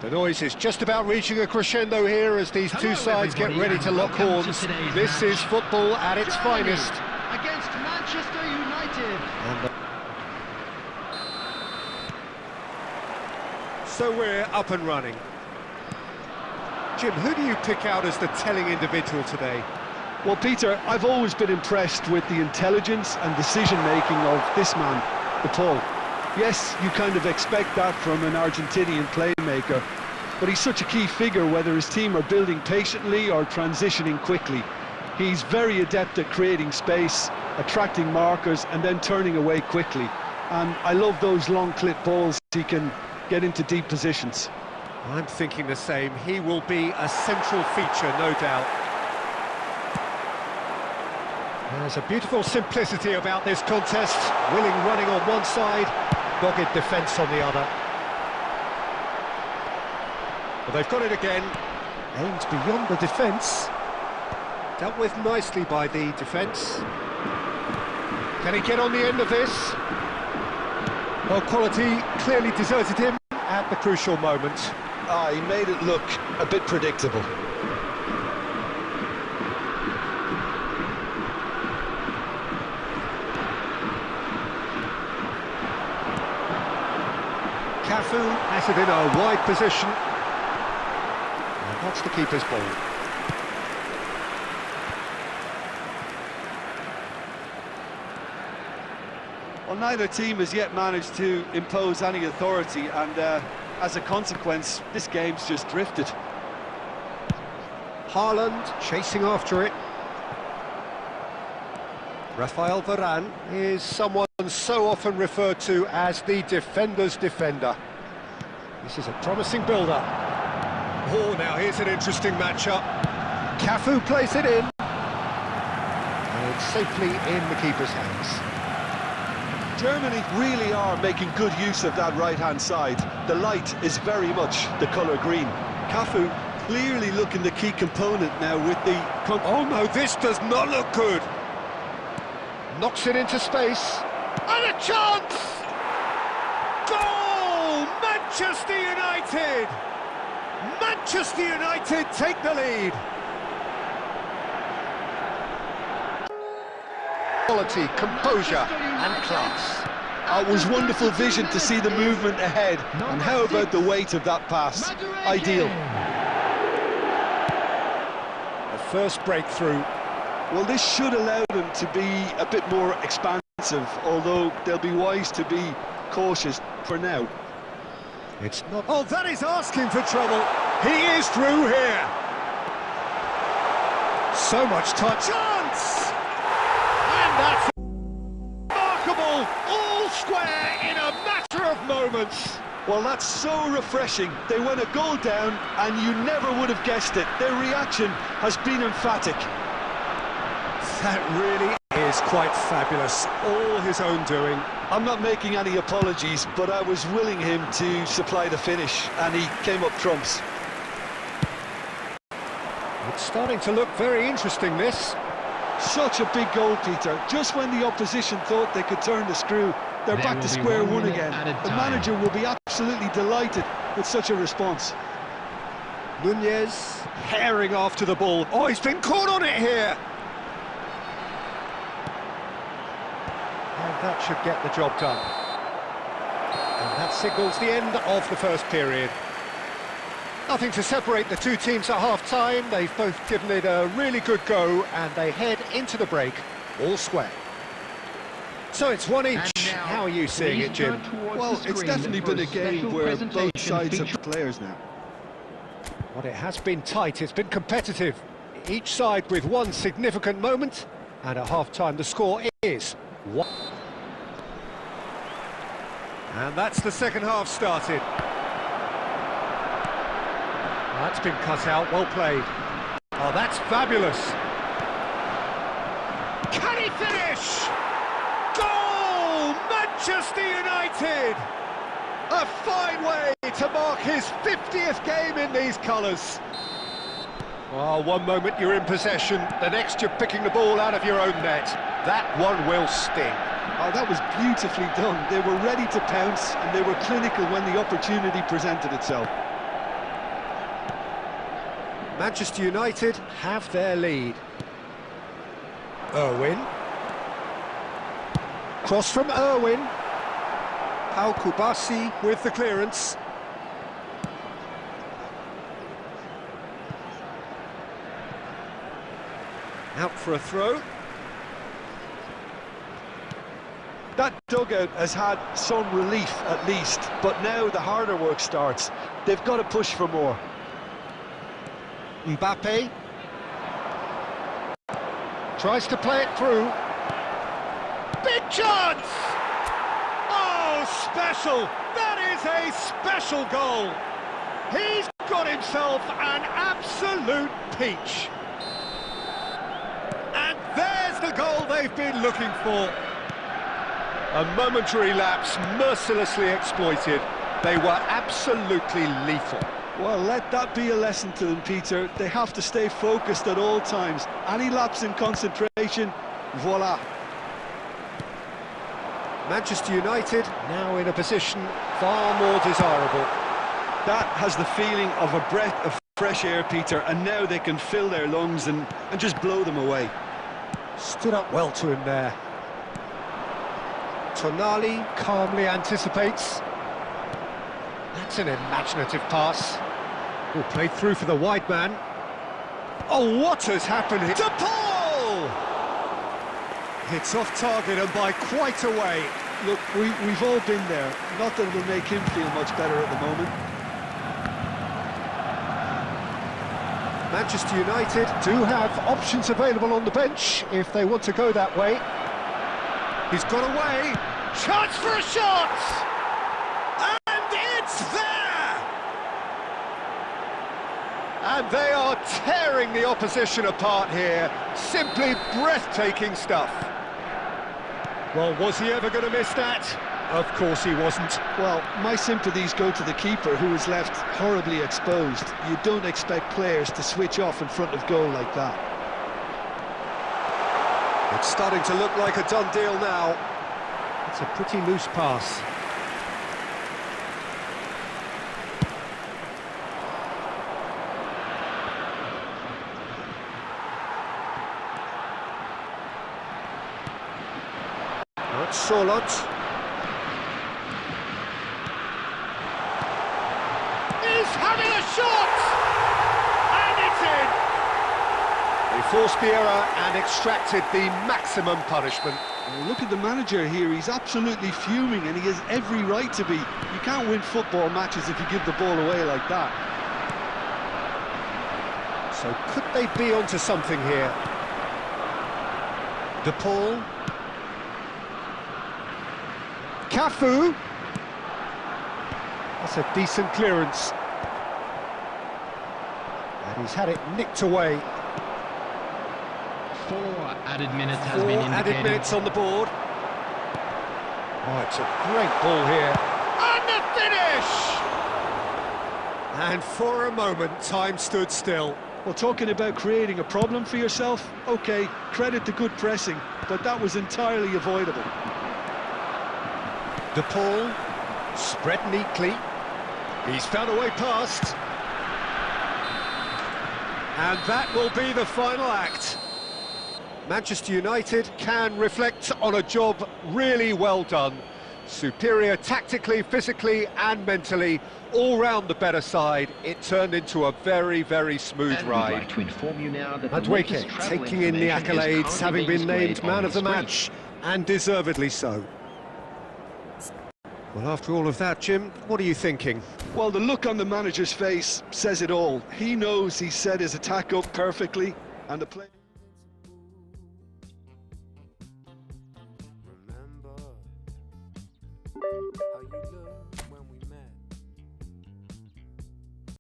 The noise is just about reaching a crescendo here as these two sides get ready to lock horns. This is football at its finest. Against Manchester United. So we're up and running. Jim, who do you pick out as the telling individual today? Well, Peter, I've always been impressed with the intelligence and decision-making of this man, De Paul. Yes, you kind of expect that from an Argentinian playmaker, but he's such a key figure whether his team are building patiently or transitioning quickly. He's very adept at creating space, attracting markers and then turning away quickly. And I love those long clip balls he can get into deep positions. I'm thinking the same. He will be a central feature, no doubt. There's a beautiful simplicity about this contest. Willing running on one side, dogged defence on the other. Well, they've got it again. Aimed beyond the defence. Dealt with nicely by the defence. Can he get on the end of this? Well, quality clearly deserted him at the crucial moment. He made it look a bit predictable. Cafu has it in a wide position. And that's the keeper's ball. Well, neither team has yet managed to impose any authority, and as a consequence, this game's just drifted. Haaland chasing after it. Rafael Varane is someone so often referred to as the defender's defender. This is a promising build-up. Oh, now here's an interesting matchup. Cafu plays it in. And it's safely in the keeper's hands. Germany really are making good use of that right-hand side. The light is very much the colour green. Cafu clearly looking the key component now with the... Oh no, this does not look good. Knocks it into space. And a chance! Goal! Manchester United! Manchester United take the lead. Quality, composure and class. It was wonderful vision to see the movement ahead, and how about the weight of that pass? Ideal. The first breakthrough. Well, this should allow them to be a bit more expansive, although they'll be wise to be cautious for now. It's not... Oh, that is asking for trouble. He is through here. So much touch. Chance! And that's remarkable, all square in a matter of moments. Well, that's so refreshing. They went a goal down and you never would have guessed it. Their reaction has been emphatic. That really is quite fabulous, all his own doing. I'm not making any apologies, but I was willing him to supply the finish, and he came up trumps. It's starting to look very interesting, this. Such a big goal, Peter. Just when the opposition thought they could turn the screw, they're back to square one again. The manager will be absolutely delighted with such a response. Nunez herring after the ball. Oh, he's been caught on it here. And that should get the job done. And that signals the end of the first period. Nothing to separate the two teams at half-time. They've both given it a really good go, and they head into the break all square. So it's one each. How are you seeing it, Jim? Well, it's definitely been a game where both sides have players now. Well, it has been tight. It's been competitive. Each side with one significant moment, and at half-time the score is 1. And that's the second half started. That's been cut out, well played. Oh, that's fabulous. Can he finish? Goal! Manchester United! A fine way to mark his 50th game in these colours. Well, one moment you're in possession, the next you're picking the ball out of your own net. That one will sting. Oh, that was beautifully done. They were ready to pounce, and they were clinical when the opportunity presented itself. Manchester United have their lead. Irwin. Cross from Irwin. Pau Kubasi with the clearance. Out for a throw. That dugout has had some relief at least, but now the harder work starts. They've got to push for more. Mbappe tries to play it through. Big chance! Oh, special! That is a special goal! He's got himself an absolute peach. And there's the goal they've been looking for. A momentary lapse mercilessly exploited. They were absolutely lethal. Well, let that be a lesson to them, Peter. They have to stay focused at all times. Any lapse in concentration, voila. Manchester United now in a position far more desirable. That has the feeling of a breath of fresh air, Peter, and now they can fill their lungs and just blow them away. Stood up well to him there. Tonali calmly anticipates. That's an imaginative pass. Oh, played through for the wide man. Oh, what has happened here? De Paul! It's off target and by quite a way. Look, we've all been there. Not that it'll make him feel much better at the moment. Manchester United do have options available on the bench if they want to go that way. He's got away. Chance for a shot! And it's there! And they are tearing the opposition apart here. Simply breathtaking stuff. Well, was he ever going to miss that? Of course he wasn't. Well, my sympathies go to the keeper, who is left horribly exposed. You don't expect players to switch off in front of goal like that. It's starting to look like a done deal now. It's a pretty loose pass. That's Solot. He's having a shot! And it's in! They forced the error and extracted the maximum punishment. Well, look at the manager here, he's absolutely fuming and he has every right to be. You can't win football matches if you give the ball away like that. So could they be onto something here? De Paul. Cafu. That's a decent clearance. And he's had it nicked away. 4 added minutes has been indicated. 4 added minutes on the board. Oh, it's a great ball here. And the finish! And for a moment, time stood still. Well, talking about creating a problem for yourself, OK, credit to good pressing, but that was entirely avoidable. De Paul, spread neatly. He's found a way past. And that will be the final act. Manchester United can reflect on a job really well done. Superior tactically, physically and mentally, all round the better side. It turned into a very, very smooth ride. Like to inform you now that Madueke taking in the accolades, having been named man of the match, and deservedly so. Well, after all of that, Jim, what are you thinking? Well, the look on the manager's face says it all. He knows he set his attack up perfectly, and the play...